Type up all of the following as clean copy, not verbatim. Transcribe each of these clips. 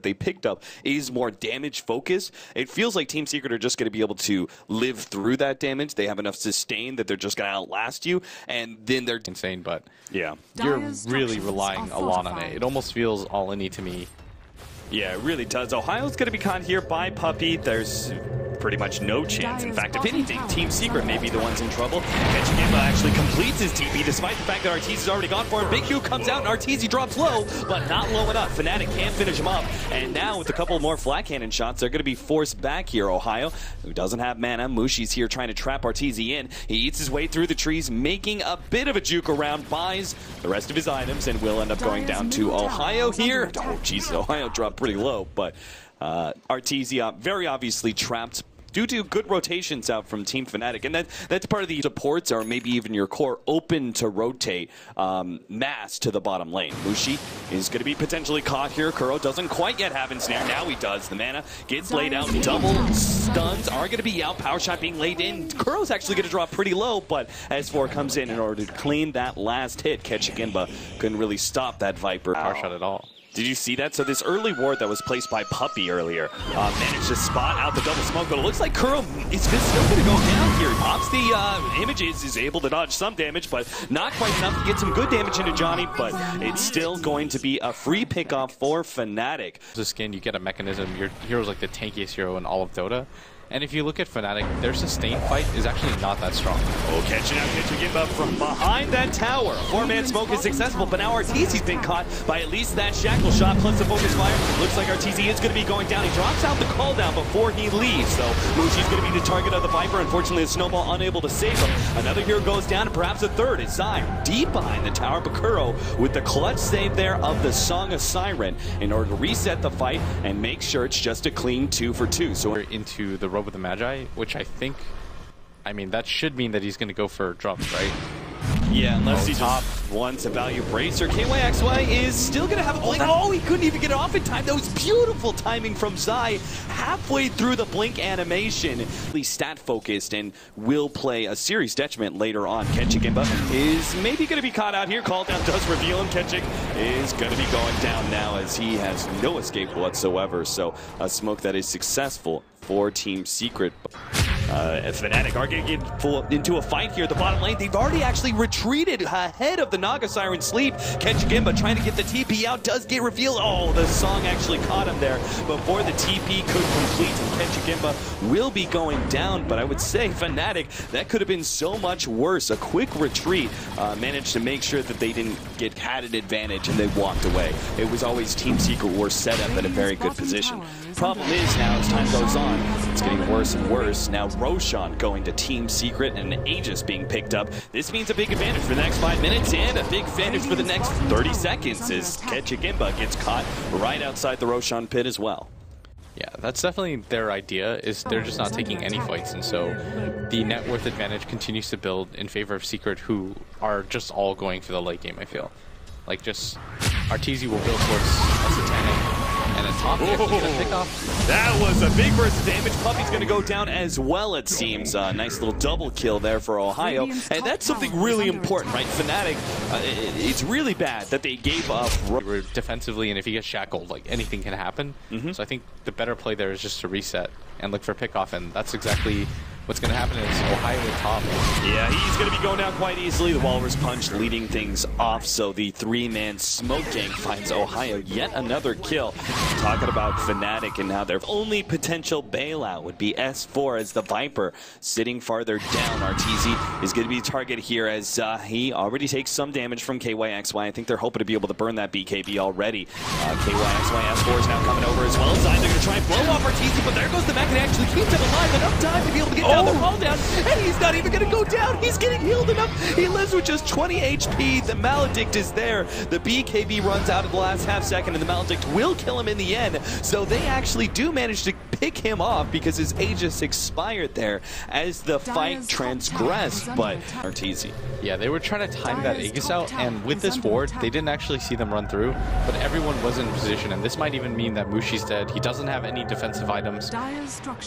that they picked up is more damage focused. It feels like Team Secret are just going to be able to live through that damage. They have enough sustain that they're just going to outlast you, and then they're insane, but yeah, you're really relying a lot on it. It almost feels all-in-y to me. Yeah, it really does. Ohio's going to be caught here by Puppey. There's pretty much no chance. In fact, if anything, Team Secret may be the ones in trouble. Ketchigimba actually completes his TP, despite the fact that Arteezy's already gone for him. Big Q comes out, and Arteezy drops low, but not low enough. Fnatic can't finish him up, and now with a couple more flat cannon shots, they're going to be forced back here. Ohio, who doesn't have mana. Mushi's here trying to trap Arteezy in. He eats his way through the trees, making a bit of a juke around, buys the rest of his items, and will end up going down to Ohio here. Oh, Jesus, Ohio dropped pretty low, but Arteezy very obviously trapped due to good rotations out from Team Fnatic. And that's part of the supports, or maybe even your core, open to rotate mass to the bottom lane. Mushi is going to be potentially caught here. Kuro doesn't quite yet have ensnare. Now he does. The mana gets laid out. Double stuns are going to be out. Power shot being laid in. Kuro's actually going to drop pretty low, but S4 comes in order to clean that last hit. Ketchigimba couldn't really stop that Viper. Power shot at all. Did you see that? So this early ward that was placed by Puppey earlier managed to spot out the double smoke, but it looks like Kuro is still going to go down here. He pops the images, is able to dodge some damage, but not quite enough to get some good damage into Johnny, but it's still going to be a free pickoff for Fnatic. The skin, you get a mechanism. Your hero's like the tankiest hero in all of Dota. And if you look at Fnatic, their sustain fight is actually not that strong. Oh, catching out Ketchigimba from behind that tower. Four-man smoke is successful, but now Arteezy's been caught by at least that shackle shot plus the focus fire. Looks like Arteezy is going to be going down. He drops out the call down before he leaves, so Mushi's going to be the target of the Viper. Unfortunately, the snowball unable to save him. Another hero goes down, and perhaps a third is Zai deep behind the tower. Bakuro with the clutch save there of the Song of Siren in order to reset the fight and make sure it's just a clean 2 for 2. So we're into the Robe of the Magi, which I mean, that should mean that he's going to go for drums, right? Yeah, unless he just wants a value bracer. KYXY is still going to have a blink. Oh, he couldn't even get it off in time. That was beautiful timing from Zai halfway through the blink animation. He's stat focused and will play a serious detriment later on. Ketchigimba is maybe going to be caught out here. Call down does reveal him. Ketchig is going to be going down now as he has no escape whatsoever. So a smoke that is successful for Team Secret. Fnatic are going to get into a fight here at the bottom lane. They've already actually retreated ahead of the Naga Siren sleep. Ketchigimba trying to get the TP out, does get revealed. Oh, the Song actually caught him there before the TP could complete, and Ketchigimba will be going down. But I would say Fnatic, that could have been so much worse. A quick retreat managed to make sure that they didn't had an advantage and they walked away. It was always Team Secret were set up in a very good position. Problem is now as time goes on, it's getting worse and worse. Now Roshan going to Team Secret and Aegis being picked up. This means a big advantage for the next 5 minutes and a big advantage for the next 30 seconds as Ketchigimba gets caught right outside the Roshan pit as well. Yeah, that's definitely their idea, is they're just not taking any fights, and so the net worth advantage continues to build in favor of Secret, who are just all going for the late game, I feel. Like, just Arteezy will build towards Satanic, and then top here, get a pick off. That was a big burst of damage. Puppey's going to go down as well, it seems. Nice little double kill there for Ohio. And that's something really important, right? Fnatic, it's really bad that they gave up. Defensively, and if he gets shackled, like, anything can happen. So I think the better play there is just to reset and look for pickoff, and that's exactly what's going to happen is Ohio at top. Yeah, he's going to be going down quite easily. The Walrus Punch leading things off, so the 3-man smoke gang finds Ohio yet another kill. Talking about Fnatic and how their only potential bailout would be S4 as the Viper sitting farther down. Arteezy is going to be target here as he already takes some damage from KYXY. I think they're hoping to be able to burn that BKB already. KYXY S4 is now coming over as well. Zai, they're going to try and blow off Arteezy, but there goes the mech and actually keeps him alive. Enough time to be able to get down the roll down, and he's not even going to go down. He's getting healed enough. He lives with just 20 HP. The Maledict is there. The BKB runs out at the last half second, and the Maledict will kill him in the end. So they actually do manage to pick him off because his Aegis expired there as the fight transgressed, but Arteezy. Yeah, they were trying to time that Aegis out, and with this ward, they didn't actually see them run through, but everyone was in position, and this might even mean that Mushi's dead. He doesn't have any defensive items.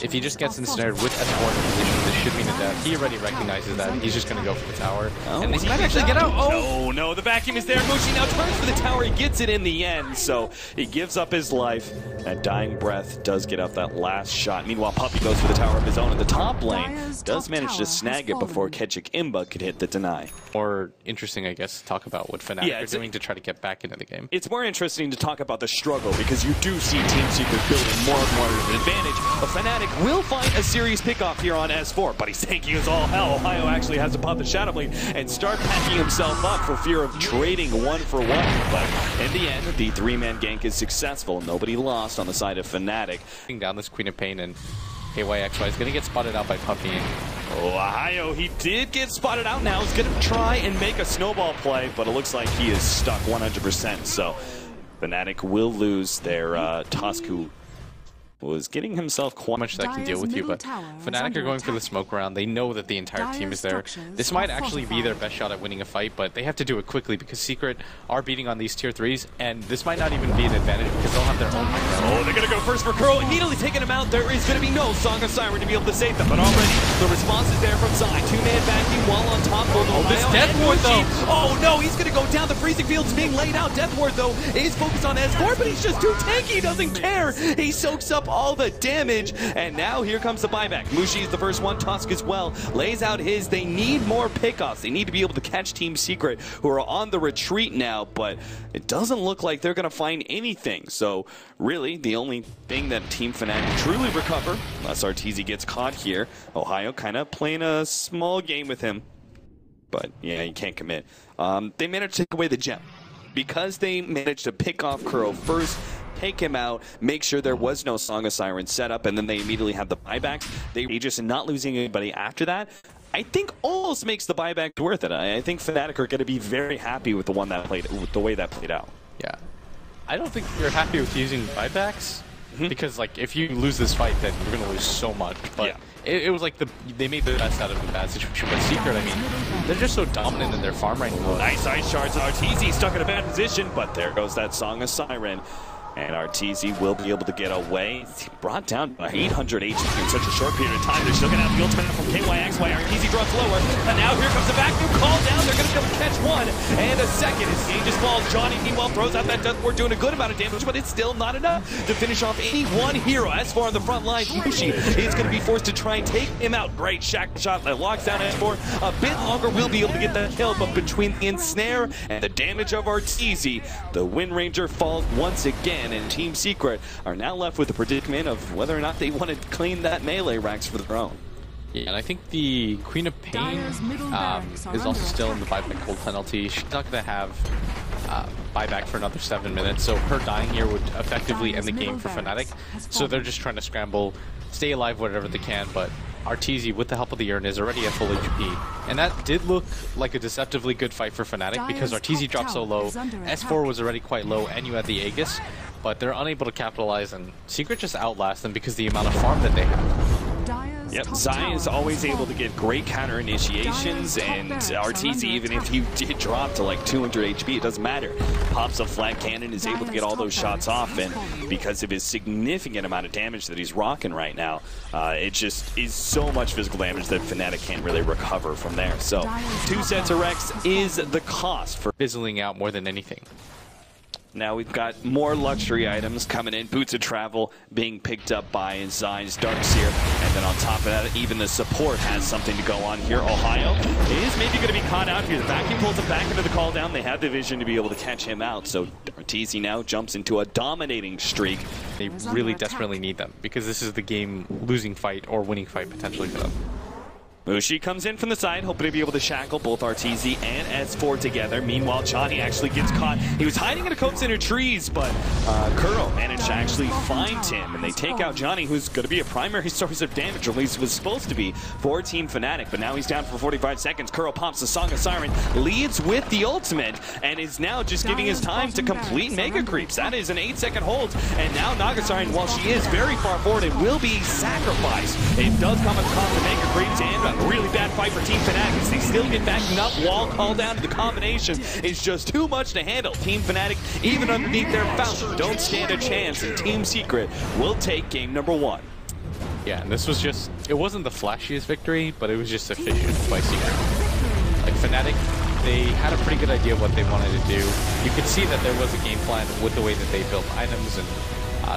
If he just gets ensnared with S4 in position, this should mean a death. He already recognizes that. He's just going to go for the tower. And he might actually get out. Oh, no, the vacuum is there. Mushi now turns for the tower. He gets it in the end, so he gives up his life. That dying breath does get up that last shot. Meanwhile, Puppey goes for the tower of his own in the top lane. Does manage to snag it before Ketchik Imba could hit the deny. More interesting, I guess, to talk about what Fnatic are doing to try to get back into the game. It's more interesting to talk about the struggle because you do see Team Secret building more and more of an advantage. But Fnatic will find a serious pickoff here on S4, but he's tanking as all hell. Ohio actually has to pop the Shadow Blade and start packing himself up for fear of trading 1-for-1. But in the end, the 3-man gank is successful. Nobody lost on the side of Fnatic. Down this Queen of Pain, and KYXY is going to get spotted out by Puppey. Ohio, he did get spotted out now. He's going to try and make a snowball play, but it looks like he is stuck 100%. So Fnatic will lose their Tusk, who was getting himself quite much that can deal with you, but Fnatic are going for the smoke round. They know that the entire team is there. This might actually be their best shot at winning a fight, but they have to do it quickly because Secret are beating on these tier 3s, and this might not even be an advantage because they'll have their own high. Oh, they're going to go first for Curl, immediately taking him out. There is going to be no Song of Siren to be able to save them, but already the response is there from Zai. 2-man backing while on top. This Death Ward, though. Oh, no, he's going to go down. The freezing field's being laid out. Death Ward, though, is focused on S4, but he's just too tanky. He doesn't care. He soaks up all the damage. And now here comes the buyback. Mushi is the first one. Tusk as well lays out his. They need more pickoffs. They need to be able to catch Team Secret, who are on the retreat now, but it doesn't look like they're going to find anything. So really, the only thing that Team Fnatic truly recover, unless Arteezy gets caught here, Ohio kind of playing a small game with him. But yeah, you can't commit. They managed to take away the gem. Because they managed to pick off Kuro first, take him out, make sure there was no Song of Siren set up, and then they immediately have the buyback. They just not losing anybody after that, I think almost makes the buyback worth it. I think Fnatic are going to be very happy with the one that played, with the way that played out. Yeah, I don't think you're happy with using buybacks because like if you lose this fight, then you're going to lose so much. But yeah. It was like they made the best out of the bad situation. But Secret, I mean, they're just so dominant in their farm right now. Nice ice shards. Arteezy stuck in a bad position, but there goes that Song of Siren. And Arteezy will be able to get away. He brought down 800 HP in such a short period of time. They're still going to have the ultimate from KYXY. Arteezy drops lower. And now here comes the vacuum call down. They're going to be able to catch one. And a second as Aegis falls. Johnny meanwhile throws out that Death Ward, doing a good amount of damage, but it's still not enough to finish off any one hero. S4 on the front line. Mushi is going to be forced to try and take him out. Great shack shot that locks down S4. A bit longer will be able to get that kill, but between the ensnare and the damage of Arteezy, the Wind Ranger falls once again. And Team Secret are now left with the predicament of whether or not they want to claim that melee racks for their own. Yeah, and I think the Queen of Pain is also still in the buyback cold penalty. She's not going to have buyback for another 7 minutes, so her dying here would effectively end the game for Fnatic. So they're just trying to scramble, stay alive whatever they can, but Arteezy, with the help of the Urn, is already at full HP. And that did look like a deceptively good fight for Fnatic because Arteezy dropped so low, S4 was already quite low, and you had the Aegis, but they're unable to capitalize, and Secret just outlasts them because of the amount of farm that they have. Yep, Zai is always able to get great counter initiations, and Arteezy, even if he did drop to like 200 HP, it doesn't matter. Pops a flat cannon, is able to get all those shots off, and because of his significant amount of damage that he's rocking right now, it just is so much physical damage that Fnatic can't really recover from there. So 2 sets of Rex is the cost for fizzling out more than anything. Now we've got more luxury items coming in. Boots of Travel being picked up by Zai's Darkseer. And then on top of that, even the support has something to go on here. Ohio is maybe going to be caught out here. The vacuum pulls him back into the call down. They have the vision to be able to catch him out. So Arteezy now jumps into a dominating streak. They really desperately need them because this is the game losing fight or winning fight potentially for them. Mushi comes in from the side, hoping to be able to shackle both Arteezy and S4 together. Meanwhile, Johnny actually gets caught. He was hiding in a copse under trees, but Kuro managed to actually find him, and they take out Johnny, who's going to be a primary source of damage, or at least was supposed to be, for Team Fnatic. But now he's down for 45 seconds. Kuro pops the Song of Siren, leads with the ultimate, and is now just giving his time to complete Mega Creeps. That is an 8-second hold, and now Nagasiren, while she is very far forward, it will be sacrificed. It does come at the cost of Mega Creeps, and a really bad fight for Team Fnatic as they still get backing up. Wall call down to the combination is just too much to handle. Team Fnatic, even underneath their fountain, don't stand a chance, and Team Secret will take game number 1. Yeah, and this was just, it wasn't the flashiest victory, but it was just efficient by Secret. Like Fnatic, they had a pretty good idea of what they wanted to do. You could see that there was a game plan with the way that they built items and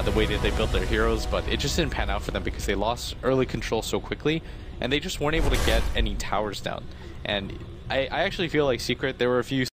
the way that they built their heroes, but it just didn't pan out for them because they lost early control so quickly, and they just weren't able to get any towers down. And I actually feel like Secret, there were a few